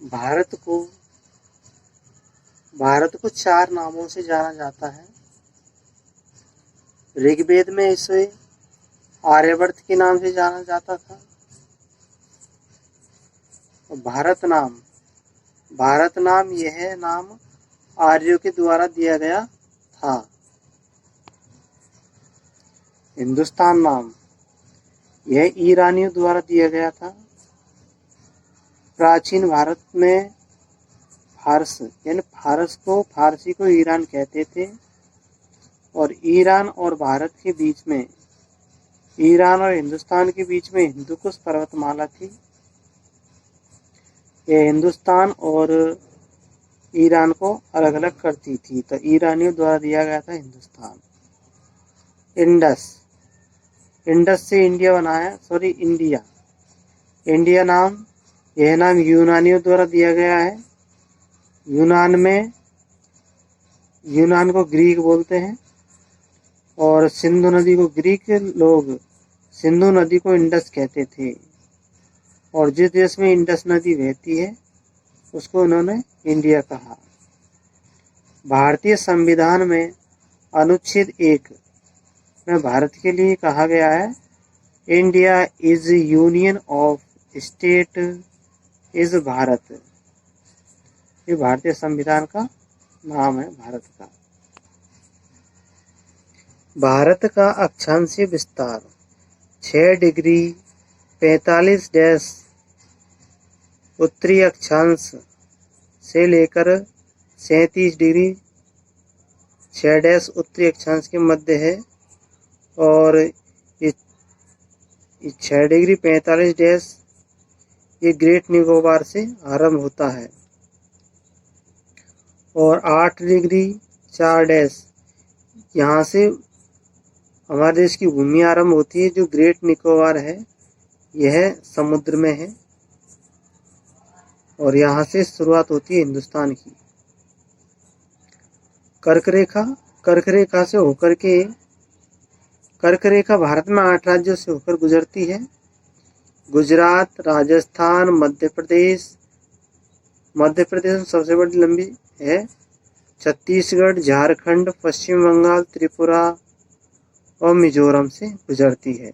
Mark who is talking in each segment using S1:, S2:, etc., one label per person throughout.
S1: भारत को भारत को 4 नामों से जाना जाता है। ऋग्वेद में इसे आर्यवर्त के नाम से जाना जाता था। और भारत नाम यह नाम आर्यों के द्वारा दिया गया था। हिंदुस्तान नाम यह ईरानियों द्वारा दिया गया था। प्राचीन भारत में फारस यानी फारसी को ईरान कहते थे। और ईरान और भारत के बीच में, ईरान और हिंदुस्तान के बीच में हिंदुकुश पर्वतमाला थी। यह हिंदुस्तान और ईरान को अलग अलग करती थी, तो ईरानियों द्वारा दिया गया था हिंदुस्तान। इंडस से इंडिया बना है, इंडिया नाम, यह नाम यूनानियों द्वारा दिया गया है। यूनान को ग्रीक बोलते हैं। और सिंधु नदी को ग्रीक लोग सिंधु नदी को इंडस कहते थे। और जिस देश में इंडस नदी बहती है उसको उन्होंने इंडिया कहा। भारतीय संविधान में अनुच्छेद 1 में भारत के लिए कहा गया है, India is union of state is Bharat. ये भारतीय संविधान का नाम है भारत का। भारत का अक्षांशीय विस्तार 6 डिग्री 45 उत्तरी अक्षांश से लेकर 37 डिग्री 6 उत्तरी अक्षांश के मध्य है। और ये 6 डिग्री 45 ये ग्रेट निकोबार से आरंभ होता है। और 8 डिग्री 4 यहाँ से हमारे देश की भूमि आरंभ होती है। जो ग्रेट निकोबार है यह समुद्र में है और यहाँ से शुरुआत होती है हिंदुस्तान की। कर्क रेखा भारत में 8 राज्यों से होकर गुजरती है। गुजरात, राजस्थान, मध्य प्रदेश में सबसे बड़ी लंबी है। छत्तीसगढ़, झारखंड, पश्चिम बंगाल, त्रिपुरा और मिजोरम से गुजरती है।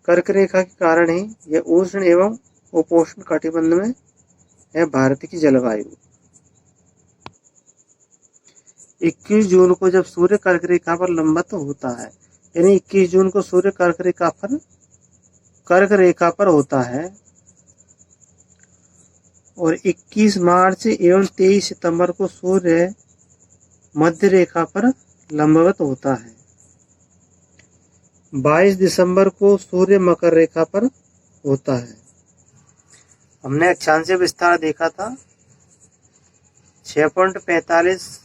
S1: कर्क रेखा के कारण ही यह उष्ण एवं उपोष्ण कटिबंध में है भारत की जलवायु। 21 जून को जब सूर्य कर्क रेखा पर लंबवत होता है, यानी 21 जून को सूर्य कर्क रेखा पर होता है। और 21 मार्च एवं 23 सितंबर को सूर्य मध्य रेखा पर लंबवत होता है। 22 दिसंबर को सूर्य मकर रेखा पर होता है। हमने अक्षांशीय विस्तार देखा था 6.45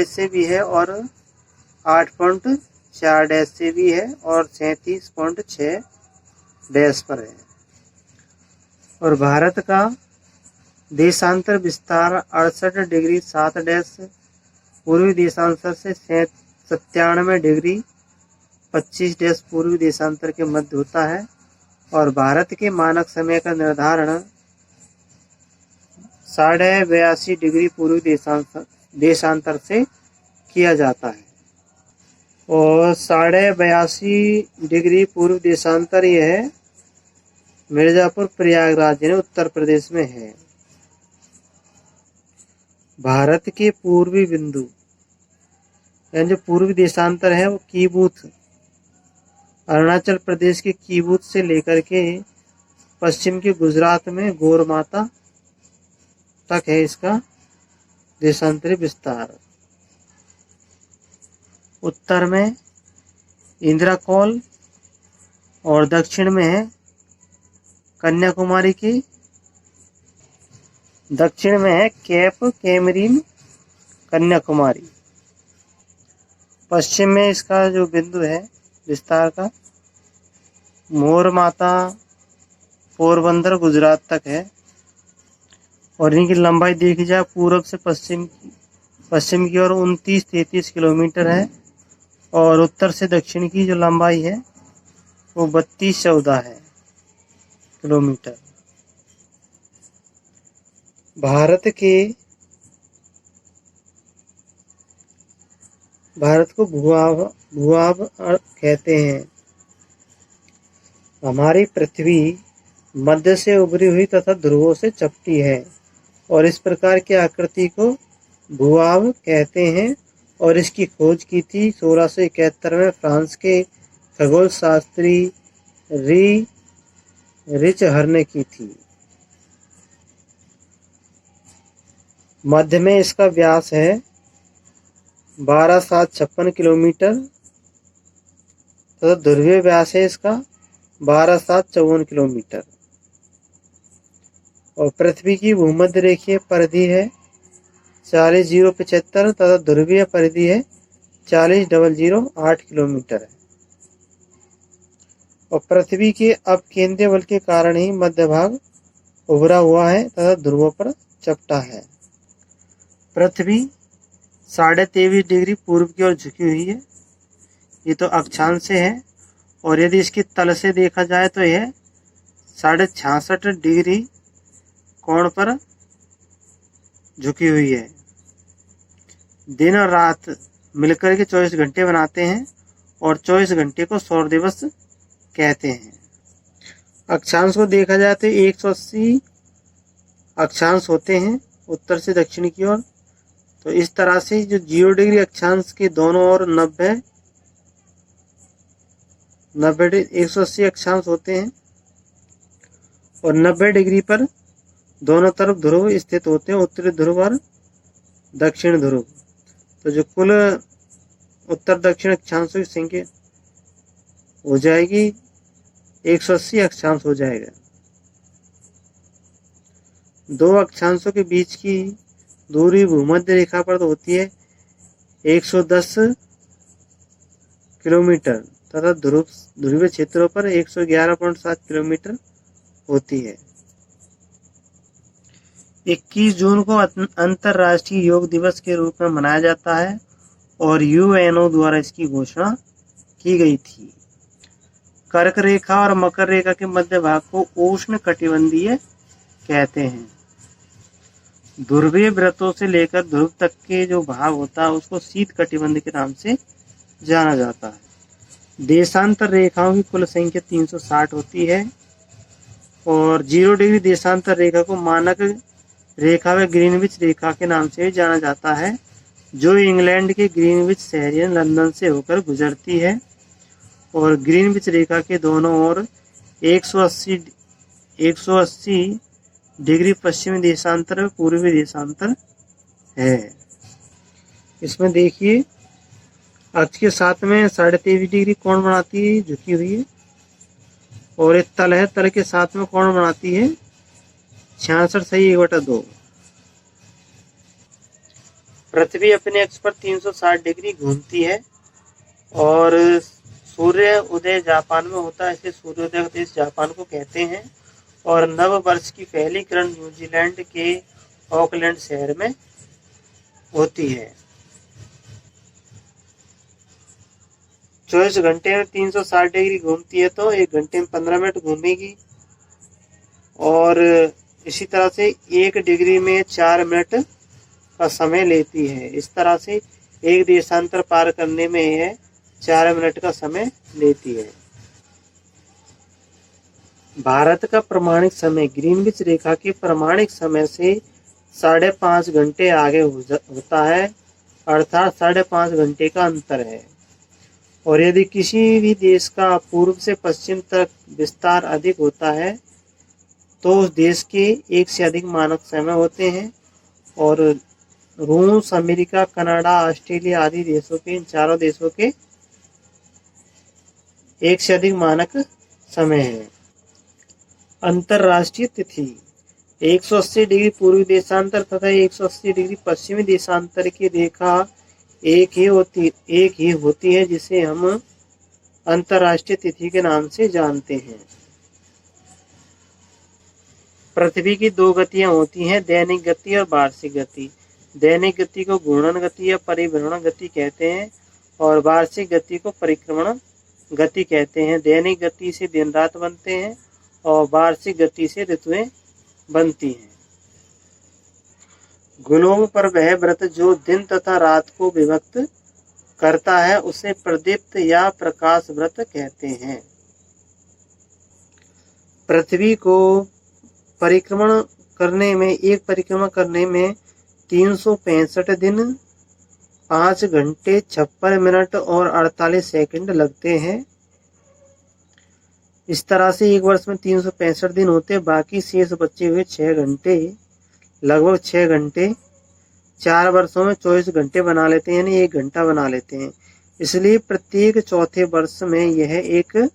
S1: से भी है और 8.4 से भी है और 37.6 पर है। और भारत का देशांतर विस्तार 68 डिग्री 7 पूर्वी देशांतर से 97 डिग्री 25 पूर्वी देशांतर के मध्य होता है। और भारत के मानक समय का निर्धारण 82.5 डिग्री पूर्वी देशांतर से किया जाता है। और 82.5 डिग्री पूर्व देशांतर यह मिर्जापुर प्रयागराज यानी उत्तर प्रदेश में है। भारत के पूर्वी बिंदु यानी जो पूर्वी देशांतर है वो कीबूथ, अरुणाचल प्रदेश के कीबूथ से लेकर के पश्चिम के गुजरात में गोरमाता तक है इसका देशांतरी विस्तार। उत्तर में इंद्राकोल और दक्षिण में है कन्याकुमारी की, दक्षिण में है कैप कैमरीन कन्याकुमारी। पश्चिम में इसका जो बिंदु है विस्तार का मोरमाता पोरबंदर गुजरात तक है। और इनकी लंबाई देखी जाए पूर्व से पश्चिम की ओर 29-33 किलोमीटर है। और उत्तर से दक्षिण की जो लंबाई है वो 32-14 है। किलोमीटर। भारत को भूभाग कहते हैं। हमारी पृथ्वी मध्य से उभरी हुई तथा ध्रुवों से चपटी है और इस प्रकार की आकृति को भूभाग कहते हैं और इसकी खोज की थी 1671 में फ्रांस के खगोल शास्त्री रिचहर ने की थी। मध्य में इसका व्यास है 12,756 किलोमीटर तथा ध्रुवीय व्यास है इसका 12,754 किलोमीटर और पृथ्वी की भूमध्य रेखीय परिधि है 40,075 तथा ध्रुवीय परिधि है 40,008 किलोमीटर है और पृथ्वी के अपकेंद्रीय बल के कारण ही मध्य भाग उभरा हुआ है तथा ध्रुवों पर चपटा है। पृथ्वी 23.5 डिग्री पूर्व की ओर झुकी हुई है। ये तो अक्षांश से है और यदि इसकी तल से देखा जाए तो यह 66.5 डिग्री कोण पर झुकी हुई है। दिन और रात मिलकर के 24 घंटे बनाते हैं और 24 घंटे को सौर दिवस कहते हैं। अक्षांश को देखा जाए तो 180 अक्षांश होते हैं उत्तर से दक्षिण की ओर। तो इस तरह से जो 0 डिग्री अक्षांश के दोनों ओर 180 अक्षांश होते हैं और 90 डिग्री पर दोनों तरफ ध्रुव स्थित होते हैं, उत्तरी ध्रुव और दक्षिण ध्रुव। तो जो कुल उत्तर दक्षिण अक्षांशों की संख्या हो जाएगी 180 अक्षांश हो जाएगा। दो अक्षांशों के बीच की दूरी भूमध्य रेखा पर तो होती है 110 किलोमीटर तथा ध्रुवीय क्षेत्रों पर 111.7 किलोमीटर होती है। 21 जून को अंतर्राष्ट्रीय योग दिवस के रूप में मनाया जाता है और यूएनओ द्वारा इसकी घोषणा की गई थी। कर्क रेखा और मकर रेखा के मध्य भाग को उष्ण कटिबंधीय कहते हैं। ध्रुवीय व्रतों से लेकर ध्रुव तक के जो भाग होता है उसको शीत कटिबंध के नाम से जाना जाता है। देशांतर रेखाओं की कुल संख्या 360 होती है और 0 डिग्री देशांतर रेखा को मानक रेखा व ग्रीनविच रेखा के नाम से भी जाना जाता है, जो इंग्लैंड के ग्रीनविच शहर लंदन से होकर गुजरती है और ग्रीनविच रेखा के दोनों ओर 180 डिग्री पश्चिमी देशांतर व पूर्वी देशांतर है। इसमें देखिए अक्ष के साथ में 23.5 डिग्री कोण बनाती है, झुकी हुई है और एक तल है, तल के साथ में कोण बनाती है 66/1/2। पृथ्वी अपने अक्ष पर 360 डिग्री घूमती है और सूर्य उदय जापान में होता है, इसे सूर्योदय का देश जापान को कहते हैं और नव वर्ष की पहली किरण न्यूजीलैंड के ऑकलैंड शहर में होती है। 24 घंटे में 360 डिग्री घूमती है तो 1 घंटे में 15 मिनट घूमेगी और इसी तरह से 1 डिग्री में 4 मिनट का समय लेती है। इस तरह से एक देशांतर पार करने में यह 4 मिनट का समय लेती है। भारत का प्रमाणिक समय ग्रीनविच रेखा के प्रमाणिक समय से 5.5 घंटे आगे होता है, अर्थात 5.5 घंटे का अंतर है। और यदि किसी भी देश का पूर्व से पश्चिम तक विस्तार अधिक होता है तो उस देश के एक से अधिक मानक समय होते हैं और रूस, अमेरिका, कनाडा, ऑस्ट्रेलिया आदि देशों के इन चारों देशों के एक से अधिक मानक समय है। अंतरराष्ट्रीय तिथि 180 डिग्री पूर्वी देशांतर तथा 180 डिग्री पश्चिमी देशांतर की रेखा एक ही होती है, जिसे हम अंतरराष्ट्रीय तिथि के नाम से जानते हैं। पृथ्वी की 2 गतियां होती हैं, दैनिक गति और वार्षिक गति। दैनिक गति को घूर्णन गति या परिभ्रमण गति कहते हैं और वार्षिक गति को परिक्रमण गति कहते हैं। दैनिक गति से दिन रात बनते हैं और वार्षिक गति से ऋतुएं बनती हैं। ग्लोब पर वह व्रत जो दिन तथा रात को विभक्त करता है उसे प्रदीप्त या प्रकाश व्रत कहते हैं। पृथ्वी को परिक्रमण करने में, एक परिक्रमा करने में 365 दिन 5 घंटे 56 मिनट और 48 सेकंड लगते हैं। इस तरह से एक वर्ष में 365 दिन होते, बाकी शेष बचे हुए 6 घंटे, लगभग 6 घंटे 4 वर्षों में 24 घंटे बना लेते हैं, यानी 1 घंटा बना लेते हैं। इसलिए प्रत्येक चौथे वर्ष में यह एक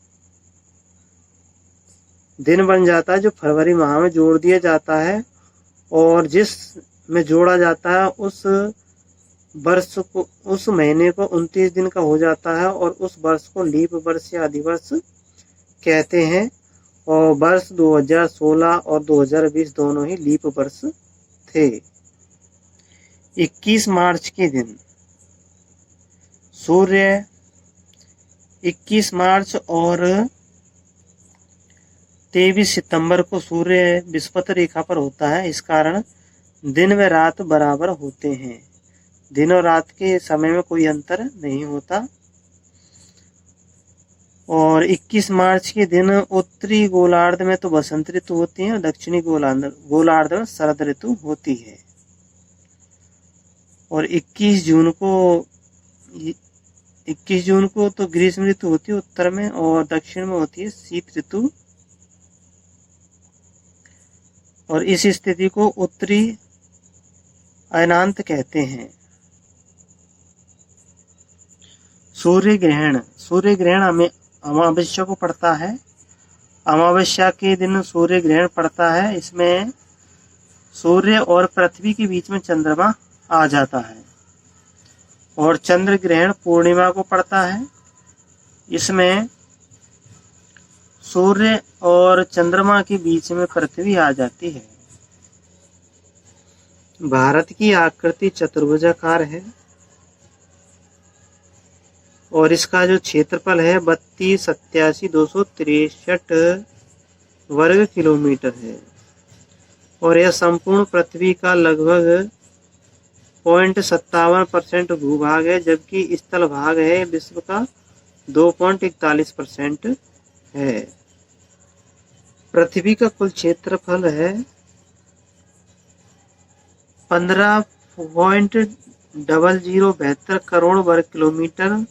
S1: दिन बन जाता है जो फरवरी माह में जोड़ दिया जाता है, और जिस में जोड़ा जाता है उस वर्ष को, उस महीने को 29 दिन का हो जाता है, और उस वर्ष को लीप वर्ष या अधिवर्ष कहते हैं। और वर्ष 2016 और 2020 दोनों ही लीप वर्ष थे। 21 मार्च के दिन सूर्य 21 मार्च और 23 सितंबर को सूर्य विषुवत रेखा पर होता है। इस कारण दिन व रात बराबर होते हैं। दिन और रात के समय में कोई अंतर नहीं होता। और 21 मार्च के दिन उत्तरी गोलार्ध में तो बसंत ऋतु होती है और दक्षिणी गोलार्ध में शरद ऋतु होती है। और 21 जून को तो ग्रीष्म ऋतु होती है उत्तर में, और दक्षिण में होती है शीत ऋतु। और इस स्थिति को उत्तरी अयनांत कहते हैं। सूर्य ग्रहण हमें अमावस्या को पड़ता है। अमावस्या के दिन सूर्य ग्रहण पड़ता है। इसमें सूर्य और पृथ्वी के बीच में चंद्रमा आ जाता है। और चंद्र ग्रहण पूर्णिमा को पड़ता है। इसमें सूर्य और चंद्रमा के बीच में पृथ्वी आ जाती है। भारत की आकृति चतुर्भुजाकार है और इसका जो क्षेत्रफल है 32,87,263 वर्ग किलोमीटर है। और यह संपूर्ण पृथ्वी का लगभग 0.57% भूभाग है, जबकि स्थल भाग है विश्व का 2.41% है। पृथ्वी का कुल क्षेत्रफल है 15.0072 करोड़ वर्ग किलोमीटर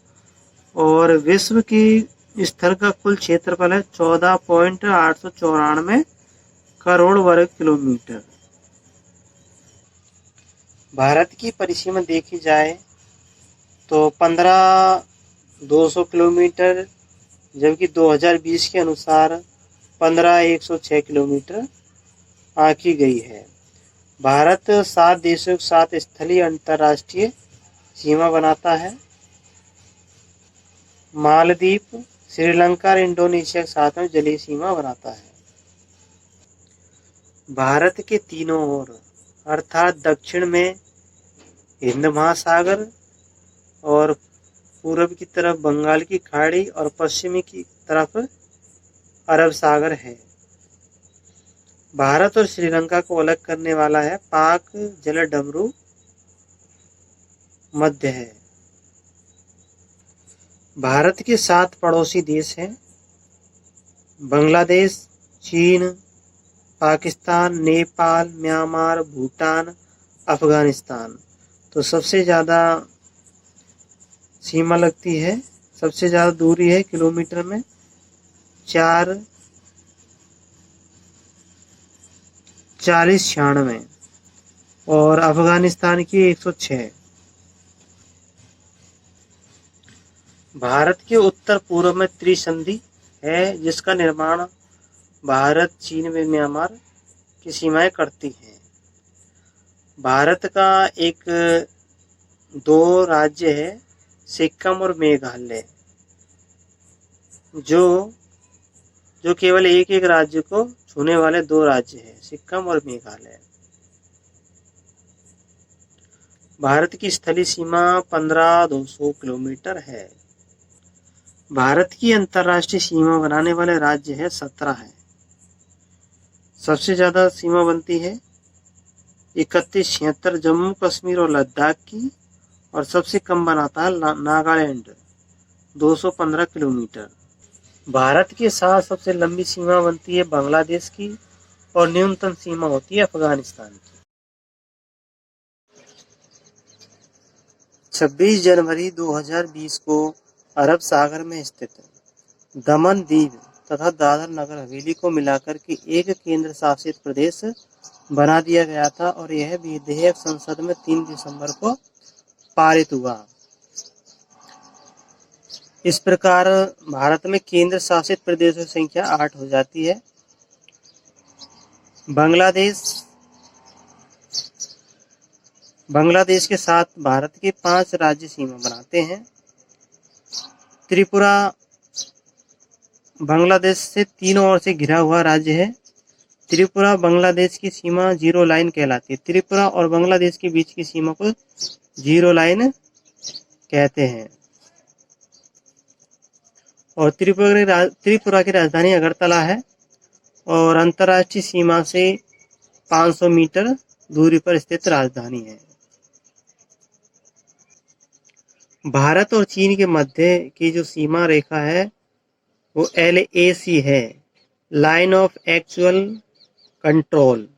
S1: और विश्व की स्थल का कुल क्षेत्रफल है 14.894 करोड़ वर्ग किलोमीटर। भारत की परिसीमा देखी जाए तो 15,200 किलोमीटर, जबकि 2020 के अनुसार 15,106 किलोमीटर आंकी गई है। भारत 7 देशों के साथ स्थलीय अंतर्राष्ट्रीय सीमा बनाता है। मालदीव, श्रीलंका और इंडोनेशिया के साथ में जलीय सीमा बनाता है। भारत के तीनों ओर अर्थात दक्षिण में हिंद महासागर और पूर्व की तरफ बंगाल की खाड़ी और पश्चिमी की तरफ अरब सागर है। भारत और श्रीलंका को अलग करने वाला है पाक जलडमरू मध्य है। भारत के 7 पड़ोसी देश हैं: बांग्लादेश, चीन, पाकिस्तान, नेपाल, म्यांमार, भूटान, अफगानिस्तान। तो सबसे ज़्यादा सीमा लगती है, सबसे ज़्यादा दूरी है किलोमीटर में 4096 और अफगानिस्तान की 106। भारत के उत्तर पूर्व में त्रिसंधि है जिसका निर्माण भारत, चीन व म्यांमार की सीमाएं करती हैं। भारत का एक 2 राज्य है सिक्किम और मेघालय, जो केवल एक राज्य को छूने वाले 2 राज्य हैं, सिक्किम और मेघालय। भारत की स्थलीय सीमा 15,200 किलोमीटर है। भारत की अंतर्राष्ट्रीय सीमा बनाने वाले राज्य है 17 है। सबसे ज़्यादा सीमा बनती है 3176 जम्मू कश्मीर और लद्दाख की, और सबसे कम बनाता है नागालैंड 215 किलोमीटर। भारत के साथ सबसे लंबी सीमा बनती है बांग्लादेश की, और न्यूनतम सीमा होती है अफगानिस्तान की। 26 जनवरी 2020 को अरब सागर में स्थित दमन दीव तथा दादर नगर हवेली को मिलाकर के एक केंद्र शासित प्रदेश बना दिया गया था, और यह विधेयक संसद में 3 दिसंबर को पारित हुआ। इस प्रकार भारत में केंद्र शासित प्रदेशों की संख्या 8 हो जाती है। बांग्लादेश के साथ भारत के 5 राज्य सीमा बनाते हैं। त्रिपुरा बांग्लादेश से तीनों ओर से घिरा हुआ राज्य है। त्रिपुरा बांग्लादेश की सीमा जीरो लाइन कहलाती है। त्रिपुरा और बांग्लादेश के बीच की सीमा को जीरो लाइन कहते हैं। और त्रिपुरा की राजधानी अगरतला है, और अंतर्राष्ट्रीय सीमा से 500 मीटर दूरी पर स्थित राजधानी है। भारत और चीन के मध्य की जो सीमा रेखा है वो LAC है, line of actual control.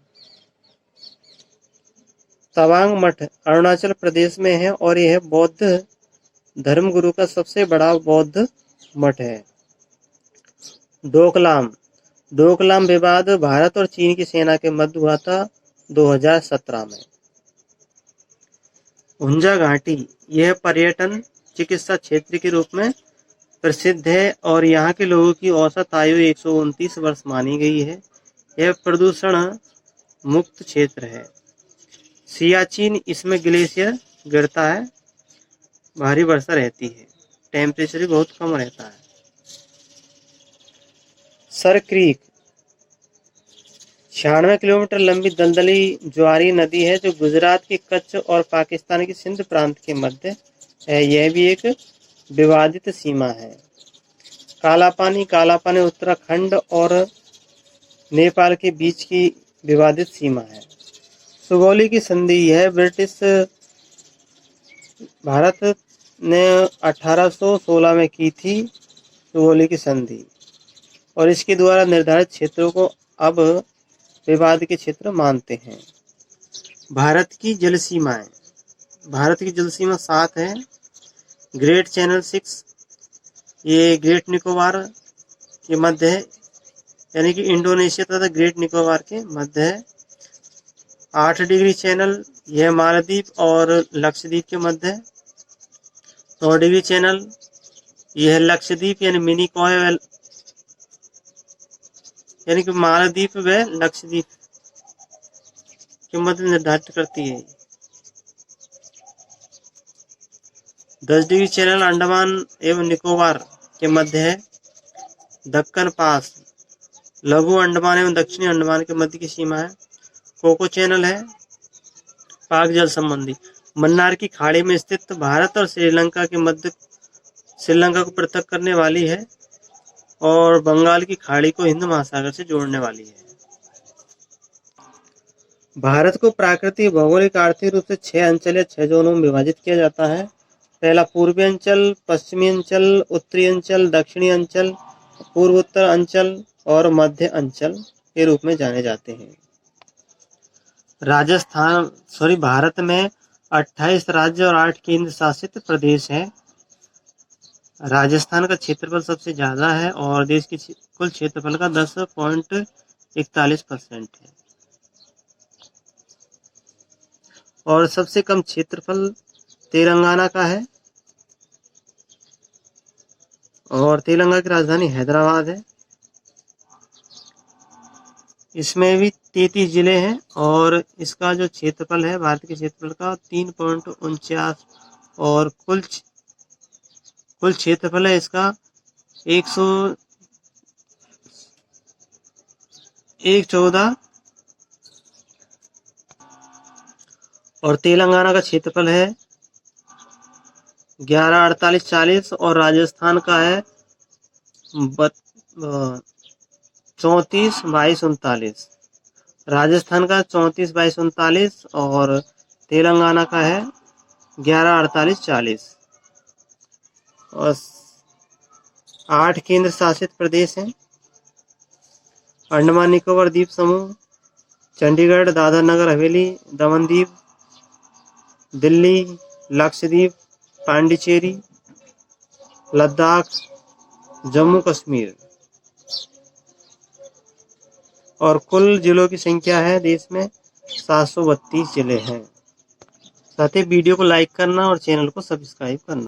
S1: Tawang मठ अरुणाचल प्रदेश में है, और यह बौद्ध धर्मगुरु का सबसे बड़ा बौद्ध मठ है। डोकलाम विवाद भारत और चीन की सेना के मध्य हुआ था 2017 में। हुंजा घाटी यह पर्यटन चिकित्सा क्षेत्र के रूप में प्रसिद्ध है, और यहाँ के लोगों की औसत आयु 129 वर्ष मानी गई है। यह प्रदूषण मुक्त क्षेत्र है। सियाचिन, इसमें ग्लेशियर गिरता है, भारी वर्षा रहती है, टेम्परेचर भी बहुत कम रहता है। सर क्रीक 96 किलोमीटर लंबी दलदली ज्वारी नदी है, जो गुजरात के कच्छ और पाकिस्तान के सिंध प्रांत के मध्य है। यह भी एक विवादित सीमा है। काला पानी उत्तराखंड और नेपाल के बीच की विवादित सीमा है। सुगौली की संधि यह ब्रिटिश भारत ने 1816 में की थी सुगौली की संधि, और इसके द्वारा निर्धारित क्षेत्रों को अब विवाद के क्षेत्र मानते हैं। भारत की जल सीमाएं 7 है। ग्रेट चैनल 6 ये ग्रेट निकोबार के मध्य है, यानी कि इंडोनेशिया तथा ग्रेट निकोबार के मध्य है। 8 डिग्री चैनल यह मालदीव और लक्षद्वीप के मध्य है। 9 डिग्री चैनल यह लक्षद्वीप यानी मिनी कॉय यानी कि मालदीव व लक्षद्वीप के मध्य निर्धारित करती है। 10 डिग्री चैनल अंडमान एवं निकोबार के मध्य है। दक्कन पास लघु अंडमान एवं दक्षिणी अंडमान के मध्य की सीमा है। कोको चैनल है पाक जल संबंधी। मन्नार की खाड़ी में स्थित भारत और श्रीलंका के मध्य श्रीलंका को पृथक करने वाली है, और बंगाल की खाड़ी को हिंद महासागर से जोड़ने वाली है। भारत को प्राकृतिक, भौगोलिक, आर्थिक रूप से 6 अंचल या 6 जोनों में विभाजित किया जाता है। पहला पूर्वी अंचल, पश्चिमी अंचल, उत्तरी अंचल, दक्षिणी अंचल, पूर्वोत्तर अंचल और मध्य अंचल के रूप में जाने जाते हैं। भारत में 28 राज्य और 8 केंद्र शासित प्रदेश हैं। राजस्थान का क्षेत्रफल सबसे ज्यादा है, और देश के कुल क्षेत्रफल का 10.41% है। और सबसे कम क्षेत्रफल तेलंगाना का है, और तेलंगाना की राजधानी हैदराबाद है। इसमें भी 33 जिले हैं, और इसका जो क्षेत्रफल है भारत के क्षेत्रफल का 3.49, और कुल क्षेत्रफल है इसका 114, और तेलंगाना का क्षेत्रफल है 114840, और राजस्थान का है 342239। राजस्थान का 34/39 और तेलंगाना का है 11/48-40। और 8 केंद्र शासित प्रदेश हैं: अंडमान निकोबार द्वीप समूह, चंडीगढ़, दादरा नगर हवेली, दमन दीव, दिल्ली, लक्षद्वीप, पांडिचेरी, लद्दाख, जम्मू कश्मीर। और कुल जिलों की संख्या है देश में 732 जिले हैं। साथ ही वीडियो को लाइक करना और चैनल को सब्सक्राइब करना।